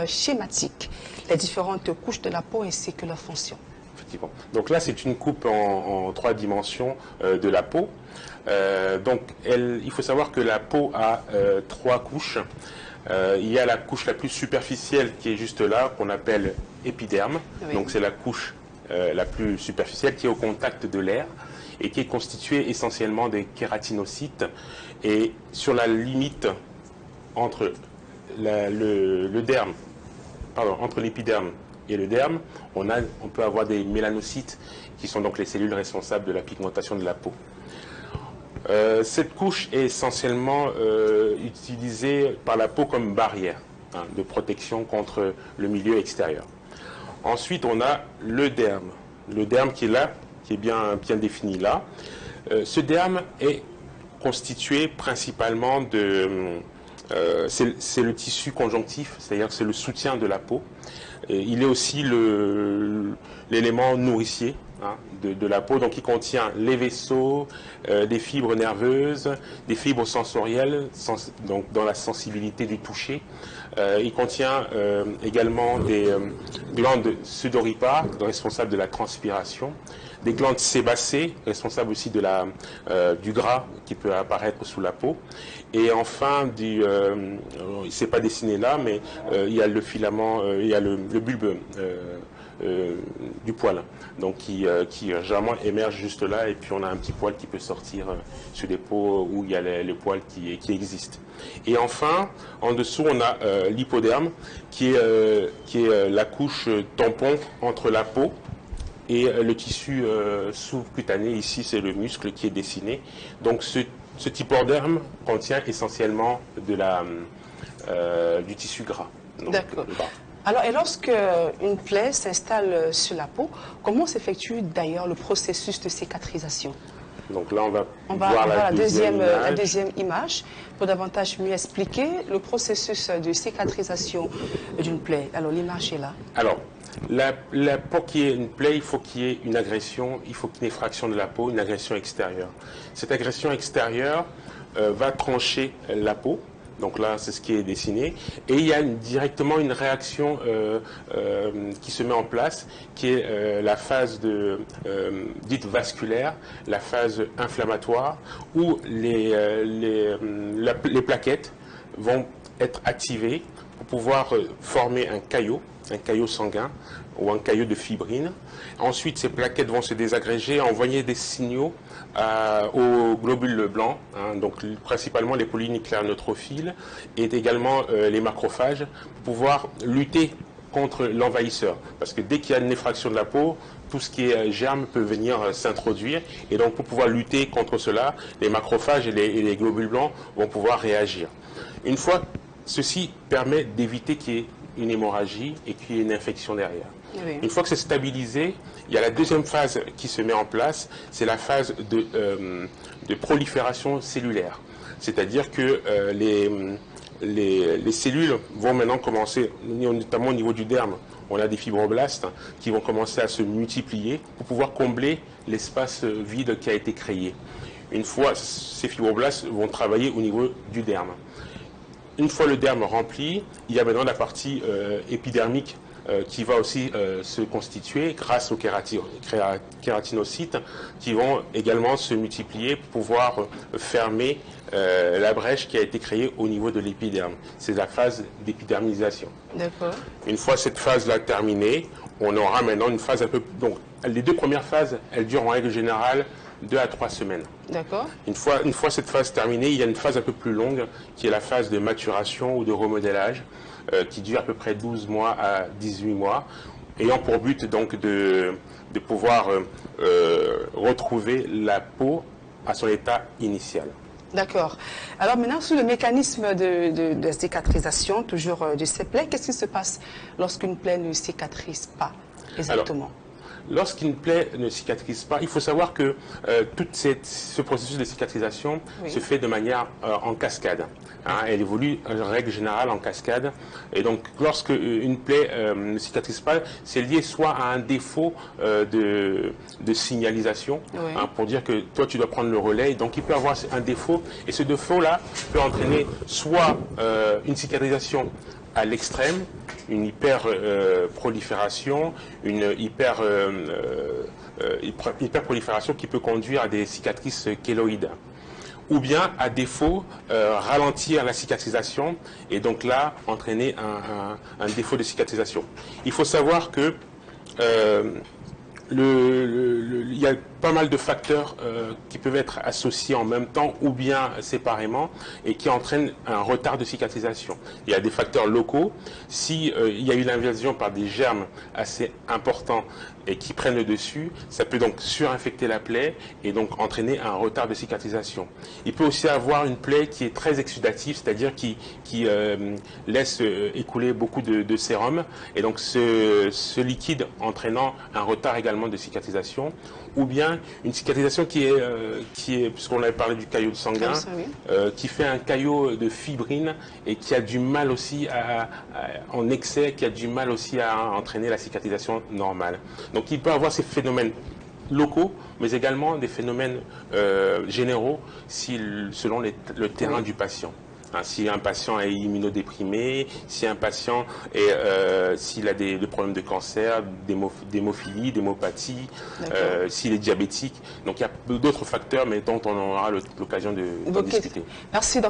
schématique les différentes couches de la peau ainsi que leur fonction. Effectivement. Donc là, c'est une coupe en 3 dimensions de la peau. Il faut savoir que la peau a 3 couches. Il y a la couche la plus superficielle qui est juste là, qu'on appelle épiderme. Oui. Donc c'est la couche la plus superficielle qui est au contact de l'air et qui est constituée essentiellement des kératinocytes. Et sur la limite entre le derme, pardon, entre l'épiderme et le derme, on peut avoir des mélanocytes qui sont donc les cellules responsables de la pigmentation de la peau. Cette couche est essentiellement utilisée par la peau comme barrière de protection contre le milieu extérieur. Ensuite, on a le derme qui est là, qui est bien défini là. Ce derme est constitué principalement de... c'est le tissu conjonctif, c'est-à-dire c'est le soutien de la peau. Et il est aussi l'élément nourricier de la peau, donc il contient les vaisseaux, des fibres nerveuses, des fibres sensorielles, donc dans la sensibilité du toucher. Il contient également des glandes sudoripares, responsables de la transpiration, des glandes sébacées, responsables aussi du gras qui peut apparaître sous la peau. Et enfin, c'est pas dessiné là, mais il y a le filament, il y a le bulbe du poil, donc qui généralement émerge juste là, et puis on a un petit poil qui peut sortir sur des peaux où il y a le poil qui existe. Et enfin, en dessous, on a l'hypoderme, qui est la couche tampon entre la peau et le tissu sous-cutané. Ici, c'est le muscle qui est dessiné. Donc, ce hypoderme contient essentiellement du tissu gras. D'accord. Alors, et lorsque une plaie s'installe sur la peau, comment s'effectue d'ailleurs le processus de cicatrisation? Donc là, on va voir la deuxième image pour davantage mieux expliquer le processus de cicatrisation d'une plaie. Alors, l'image est là. Alors, pour qu'il y ait une plaie, il faut qu'il y ait une agression, il faut qu'il y ait une effraction de la peau, une agression extérieure. Cette agression extérieure va trancher la peau. Donc là, c'est ce qui est dessiné. Et il y a directement une réaction qui se met en place, qui est la phase dite vasculaire, la phase inflammatoire, où les plaquettes vont être activées pour pouvoir former un caillot sanguin ou un caillot de fibrine. Ensuite, ces plaquettes vont se désagréger, envoyer des signaux aux globules blancs, donc principalement les polynucléaires neutrophiles et également les macrophages, pour pouvoir lutter contre l'envahisseur. Parce que dès qu'il y a une effraction de la peau, tout ce qui est germe peut venir s'introduire. Et donc, pour pouvoir lutter contre cela, les macrophages et les globules blancs vont pouvoir réagir. Une fois, ceci permet d'éviter qu'il y ait une hémorragie et qu'il y ait une infection derrière. Oui. Une fois que c'est stabilisé, il y a la deuxième phase qui se met en place, c'est la phase de prolifération cellulaire. C'est-à-dire que les cellules vont maintenant commencer, notamment au niveau du derme, on a des fibroblastes qui vont commencer à se multiplier pour pouvoir combler l'espace vide qui a été créé. Une fois, ces fibroblastes vont travailler au niveau du derme. Une fois le derme rempli, il y a maintenant la partie épidermique qui va aussi se constituer grâce aux kératinocytes qui vont également se multiplier pour pouvoir fermer la brèche qui a été créée au niveau de l'épiderme. C'est la phase d'épidermisation. D'accord. Une fois cette phase-là terminée, on aura maintenant une phase un peu... Donc, les deux premières phases, elles durent en règle générale 2 à 3 semaines. D'accord. Une fois cette phase terminée, il y a une phase un peu plus longue qui est la phase de maturation ou de remodélage qui dure à peu près 12 mois à 18 mois, ayant pour but donc de pouvoir retrouver la peau à son état initial. D'accord. Alors maintenant, sur le mécanisme de cicatrisation, toujours de ces plaies, qu'est-ce qui se passe lorsqu'une plaie ne cicatrise pas exactement? Lorsqu'une plaie ne cicatrise pas, il faut savoir que tout ce processus de cicatrisation se fait de manière en cascade. Elle évolue en règle générale en cascade. Et donc, lorsque une plaie ne cicatrise pas, c'est lié soit à un défaut de signalisation, pour dire que toi, tu dois prendre le relais. Donc, il peut y avoir un défaut. Et ce défaut-là peut entraîner soit une cicatrisation à l'extrême, une hyperprolifération, une hyperprolifération qui peut conduire à des cicatrices kéloïdes. Ou bien, à défaut, ralentir la cicatrisation et donc là, entraîner un défaut de cicatrisation. Il faut savoir que il y a pas mal de facteurs qui peuvent être associés en même temps ou bien séparément et qui entraînent un retard de cicatrisation. Il y a des facteurs locaux. Si il y a une invasion par des germes assez importants et qui prennent le dessus, ça peut donc surinfecter la plaie et donc entraîner un retard de cicatrisation. Il peut aussi avoir une plaie qui est très exsudative, c'est-à-dire qui laisse écouler beaucoup de sérum et donc ce liquide entraînant un retard également de cicatrisation, ou bien une cicatrisation qui est puisqu'on avait parlé du caillot sanguin, qui fait un caillot de fibrine et qui a du mal aussi en excès, qui a du mal aussi à entraîner la cicatrisation normale. Donc il peut avoir ces phénomènes locaux, mais également des phénomènes généraux selon le terrain du patient. Si un patient est immunodéprimé, si un patient s'il a des problèmes de cancer, d'hémophilie, d'hémopathie, s'il est diabétique. Donc il y a d'autres facteurs, mais dont on aura l'occasion de discuter. Merci.